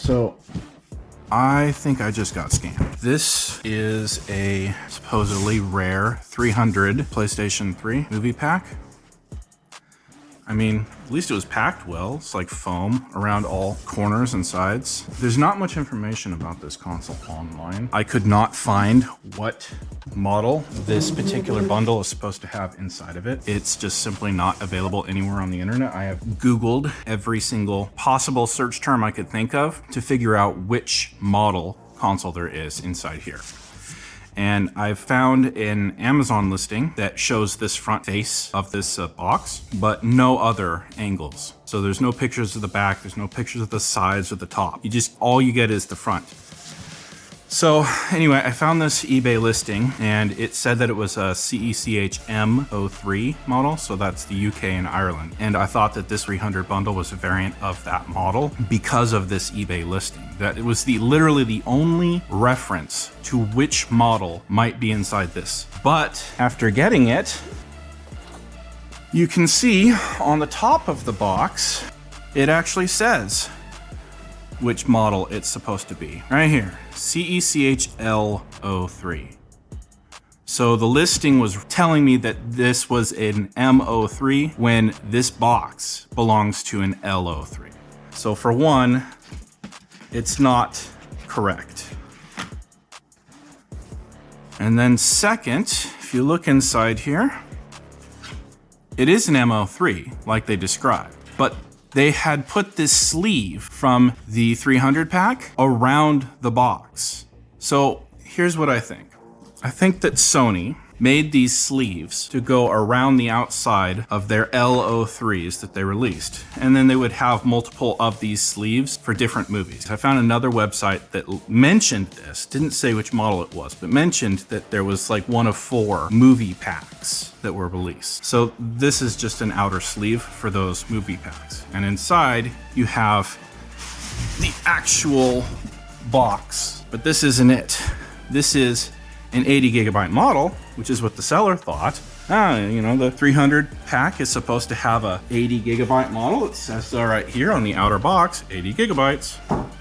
So I think I just got scammed. This is a supposedly rare 300 PlayStation 3 movie pack. I mean, at least it was packed well. It's like foam around all corners and sides. There's not much information about this console online. I could not find what model this particular bundle is supposed to have inside of it. It's just simply not available anywhere on the internet. I have Googled every single possible search term I could think of to figure out which model console there is inside here. And I've found an Amazon listing that shows this front face of this box, but no other angles. So there's no pictures of the back, there's no pictures of the sides or the top. All you get is the front. So anyway, I found this eBay listing and it said that it was a CECH M03 model. So that's the UK and Ireland. And I thought that this 300 bundle was a variant of that model because of this eBay listing. That it was literally the only reference to which model might be inside this. But after getting it, you can see on the top of the box, it actually says which model it's supposed to be. Right here, CECH L03. So the listing was telling me that this was an M03 when this box belongs to an L03. So for one, it's not correct. And then second, if you look inside here, it is an M03 like they described, but they had put this sleeve from the 300 pack around the box. So here's what I think. I think that Sony made these sleeves to go around the outside of their L03s that they released. And then they would have multiple of these sleeves for different movies. I found another website that mentioned this, didn't say which model it was, but mentioned that there was like one of 4 movie packs that were released. So this is just an outer sleeve for those movie packs. And inside you have the actual box, but this isn't it. This is an 80 gigabyte model, which is what the seller thought. The 300 pack is supposed to have a 80 gigabyte model. It says so right here on the outer box, 80 gigabytes.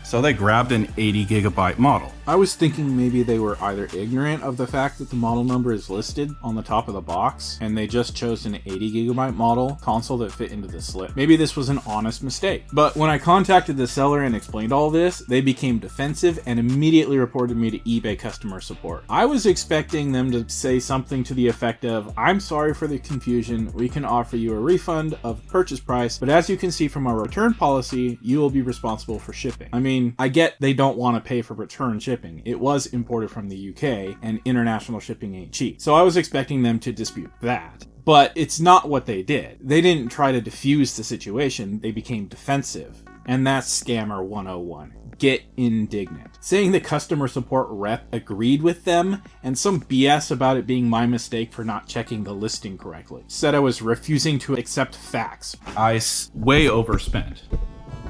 So they grabbed an 80 gigabyte model. I was thinking maybe they were either ignorant of the fact that the model number is listed on the top of the box, and they just chose an 80 gigabyte model console that fit into the slip. Maybe this was an honest mistake. But when I contacted the seller and explained all this, they became defensive and immediately reported me to eBay customer support. I was expecting them to say something to the effect of, "I'm sorry for the confusion, we can offer you a refund of purchase price, but as you can see from our return policy, you will be responsible for shipping." I mean, I get they don't want to pay for return shipping. It was imported from the UK, and international shipping ain't cheap. So I was expecting them to dispute that. But it's not what they did. They didn't try to diffuse the situation, they became defensive. And that's Scammer 101. Get indignant. Saying the customer support rep agreed with them, and some BS about it being my mistake for not checking the listing correctly. Said I was refusing to accept facts. I way overspent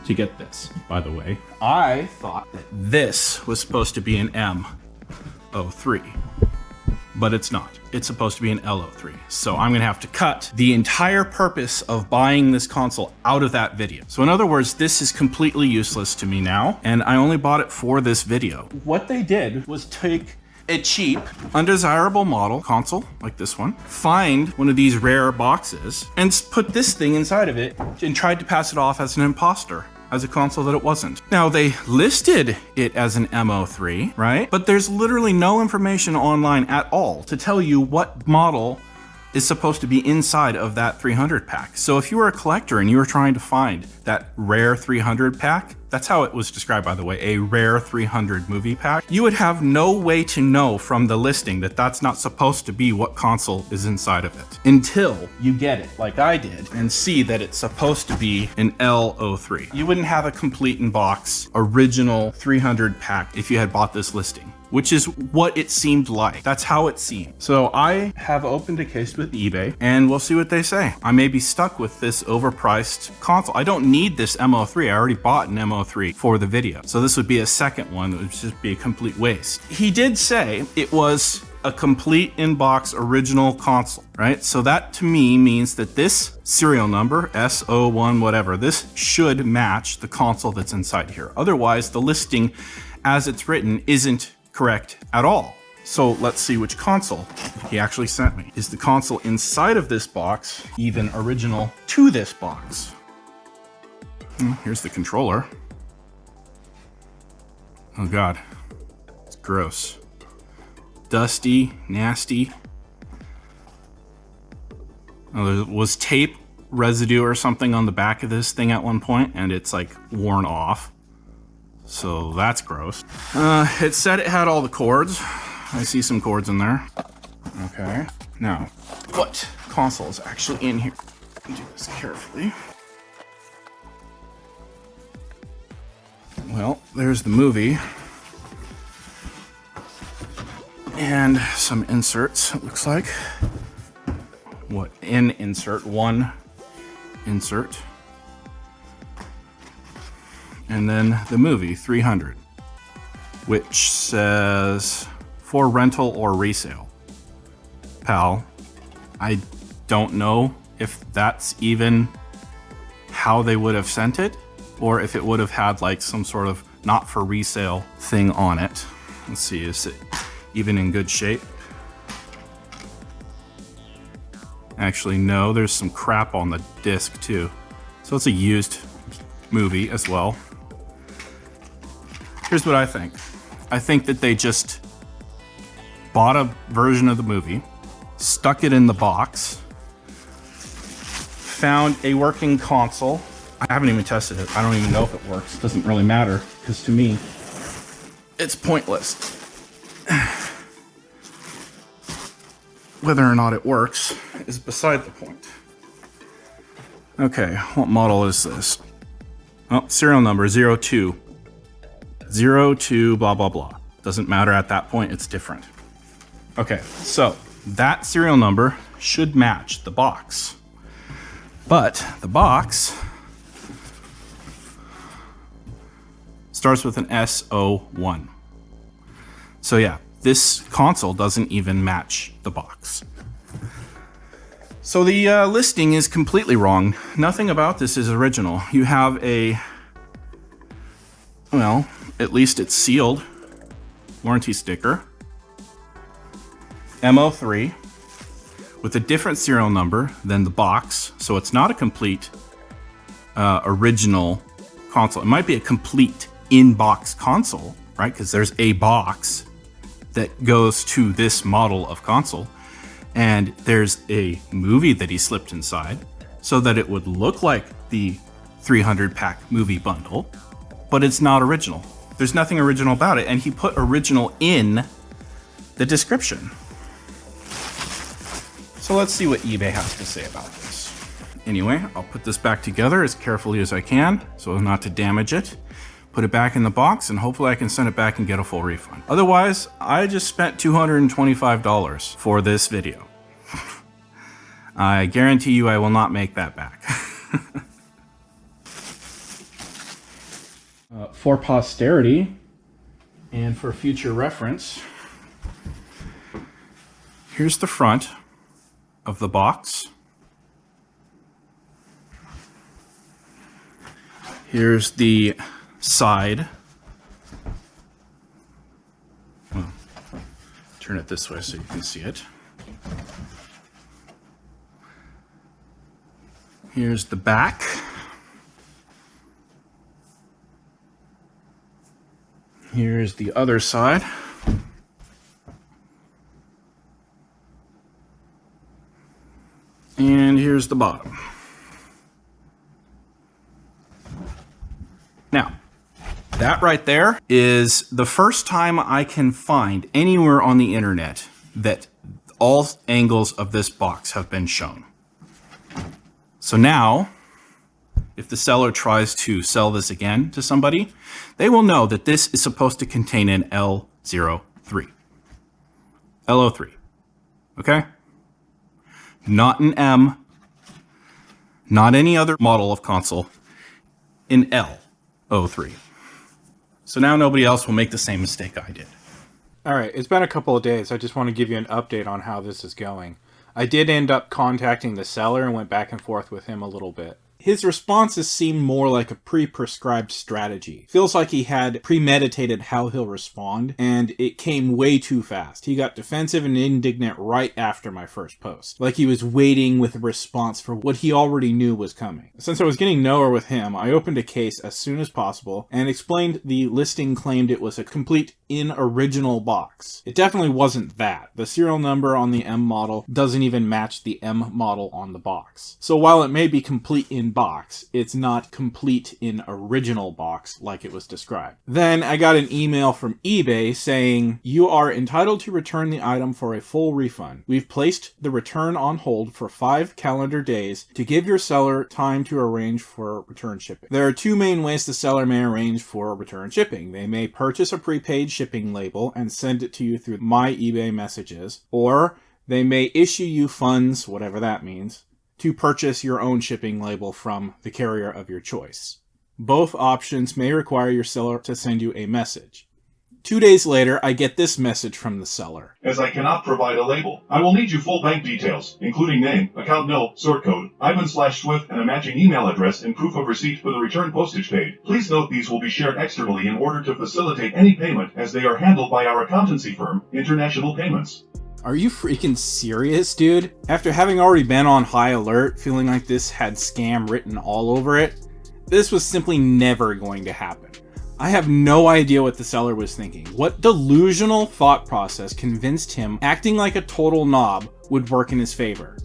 to get this, by the way. I thought that this was supposed to be an M03, but it's not. It's supposed to be an L03. So I'm gonna have to cut the entire purpose of buying this console out of that video. So in other words, this is completely useless to me now, and I only bought it for this video. What they did was take a cheap, undesirable model console like this one, find one of these rare boxes, and put this thing inside of it and tried to pass it off as an imposter, as a console that it wasn't. Now, they listed it as an M03, right? But there's literally no information online at all to tell you what model is supposed to be inside of that 300 pack. So if you were a collector and you were trying to find that rare 300 pack, that's how it was described, by the way, a rare 300 movie pack, you would have no way to know from the listing that that's not supposed to be what console is inside of it until you get it, like I did, and see that it's supposed to be an L03. You wouldn't have a complete in-box original 300 pack if you had bought this listing, which is what it seemed like. That's how it seemed. So I have opened a case with eBay, and we'll see what they say. I may be stuck with this overpriced console. I don't need this M03. I already bought an M03 for the video. So this would be a second one that would just be a complete waste. He did say it was a complete in-box original console, right? So that to me means that this serial number, S01 whatever, this should match the console that's inside here. Otherwise, the listing as it's written isn't correct at all. So let's see which console he actually sent me. Is the console inside of this box even original to this box? Here's the controller. Oh God, it's gross. Dusty, nasty. Oh, there was tape residue or something on the back of this thing at one point, and it's like worn off. So that's gross. It said it had all the cords. I see some cords in there. Okay. Now, what console is actually in here? Do this carefully. Well, there's the movie. And some inserts, it looks like. What? One insert. And then the movie, 300, which says for rental or resale. Pal, I don't know if that's even how they would have sent it, or if it would have had like some sort of not for resale thing on it. Let's see, is it even in good shape? Actually, no, there's some crap on the disc too. So it's a used movie as well. Here's what I think. I think that they just bought a version of the movie, stuck it in the box, found a working console. I haven't even tested it. I don't even know if it works. It doesn't really matter, because to me, it's pointless. Whether or not it works is beside the point. Okay, what model is this? Oh, serial number 02. 02 blah blah blah. Doesn't matter at that point, it's different. Okay, so that serial number should match the box. But the box starts with an S01. So yeah, this console doesn't even match the box. So the listing is completely wrong. Nothing about this is original. You have a, well, at least it's sealed, warranty sticker, MO3, with a different serial number than the box. So it's not a complete original console. It might be a complete in-box console, right? Because there's a box that goes to this model of console, and there's a movie that he slipped inside so that it would look like the 300 pack movie bundle, but it's not original. There's nothing original about it, and he put original in the description. So let's see what eBay has to say about this. Anyway, I'll put this back together as carefully as I can so as not to damage it. Put it back in the box, and hopefully I can send it back and get a full refund. Otherwise, I just spent $225 for this video. I guarantee you I will not make that back. For posterity and for future reference, here's the front of the box. Here's the side. Well, turn it this way so you can see it. Here's the back. Here's the other side. And here's the bottom. Now, that right there is the first time I can find anywhere on the internet that all angles of this box have been shown. So now, if the seller tries to sell this again to somebody, they will know that this is supposed to contain an L03. L03, okay? Not an M, not any other model of console, an L03. So now nobody else will make the same mistake I did. Alright, it's been a couple of days. I just want to give you an update on how this is going. I did end up contacting the seller and went back and forth with him a little bit. His responses seem more like a pre-prescribed strategy. Feels like he had premeditated how he'll respond, and it came way too fast. He got defensive and indignant right after my first post. Like he was waiting with a response for what he already knew was coming. Since I was getting nowhere with him, I opened a case as soon as possible and explained the listing claimed it was a complete in-original box. It definitely wasn't that. The serial number on the M model doesn't even match the M model on the box. So while it may be complete in box, it's not complete in original box like it was described. Then I got an email from eBay saying, "You are entitled to return the item for a full refund. We've placed the return on hold for 5 calendar days to give your seller time to arrange for return shipping." There are 2 main ways the seller may arrange for return shipping. They may purchase a prepaid shipping label and send it to you through my eBay messages, or they may issue you funds, whatever that means, to purchase your own shipping label from the carrier of your choice. Both options may require your seller to send you a message. 2 days later, I get this message from the seller. "As I cannot provide a label, I will need your full bank details, including name, account nil, sort code, IBAN/SWIFT, and a matching email address and proof of receipt for the return postage paid. Please note these will be shared externally in order to facilitate any payment, as they are handled by our accountancy firm, International Payments." Are you freaking serious, dude? After having already been on high alert, feeling like this had scam written all over it, this was simply never going to happen. I have no idea what the seller was thinking. What delusional thought process convinced him acting like a total knob would work in his favor?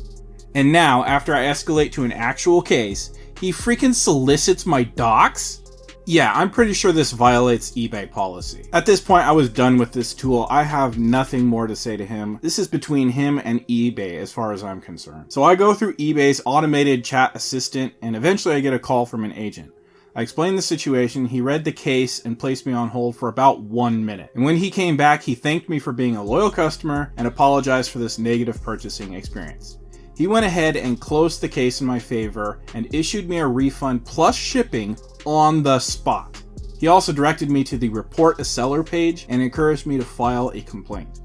And now, after I escalate to an actual case, he freaking solicits my docs? Yeah, I'm pretty sure this violates eBay policy. At this point, I was done with this tool. I have nothing more to say to him. This is between him and eBay as far as I'm concerned. So I go through eBay's automated chat assistant, and eventually I get a call from an agent. I explained the situation, he read the case, and placed me on hold for about 1 minute. And when he came back, he thanked me for being a loyal customer and apologized for this negative purchasing experience. He went ahead and closed the case in my favor and issued me a refund plus shipping on the spot. He also directed me to the Report a Seller page and encouraged me to file a complaint.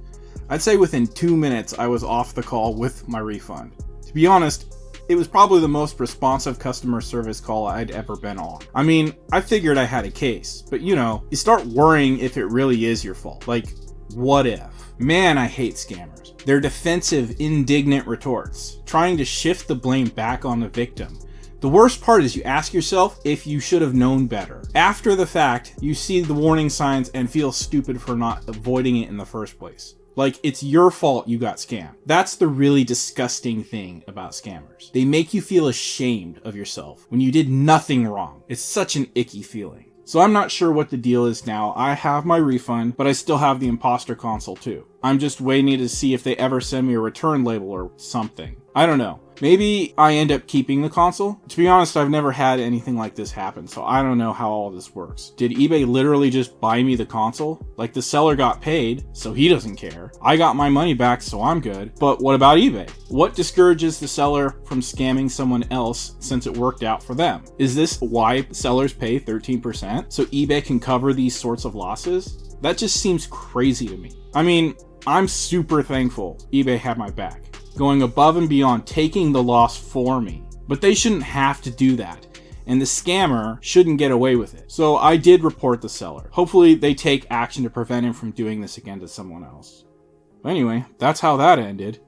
I'd say within 2 minutes I was off the call with my refund. To be honest, it was probably the most responsive customer service call I'd ever been on. I mean, I figured I had a case, but you know, you start worrying if it really is your fault. Like, what if? Man, I hate scammers. Their defensive, indignant retorts, trying to shift the blame back on the victim. The worst part is you ask yourself if you should have known better. After the fact, you see the warning signs and feel stupid for not avoiding it in the first place. Like, it's your fault you got scammed. That's the really disgusting thing about scammers. They make you feel ashamed of yourself when you did nothing wrong. It's such an icky feeling. So I'm not sure what the deal is now. I have my refund, but I still have the imposter console too. I'm just waiting to see if they ever send me a return label or something. I don't know. Maybe I end up keeping the console? To be honest, I've never had anything like this happen, so I don't know how all this works. Did eBay literally just buy me the console? Like, the seller got paid, so he doesn't care. I got my money back, so I'm good. But what about eBay? What discourages the seller from scamming someone else since it worked out for them? Is this why sellers pay 13%? So eBay can cover these sorts of losses? That just seems crazy to me. I mean, I'm super thankful eBay had my back, going above and beyond, taking the loss for me. But they shouldn't have to do that, and the scammer shouldn't get away with it. So I did report the seller. Hopefully they take action to prevent him from doing this again to someone else. But anyway, that's how that ended.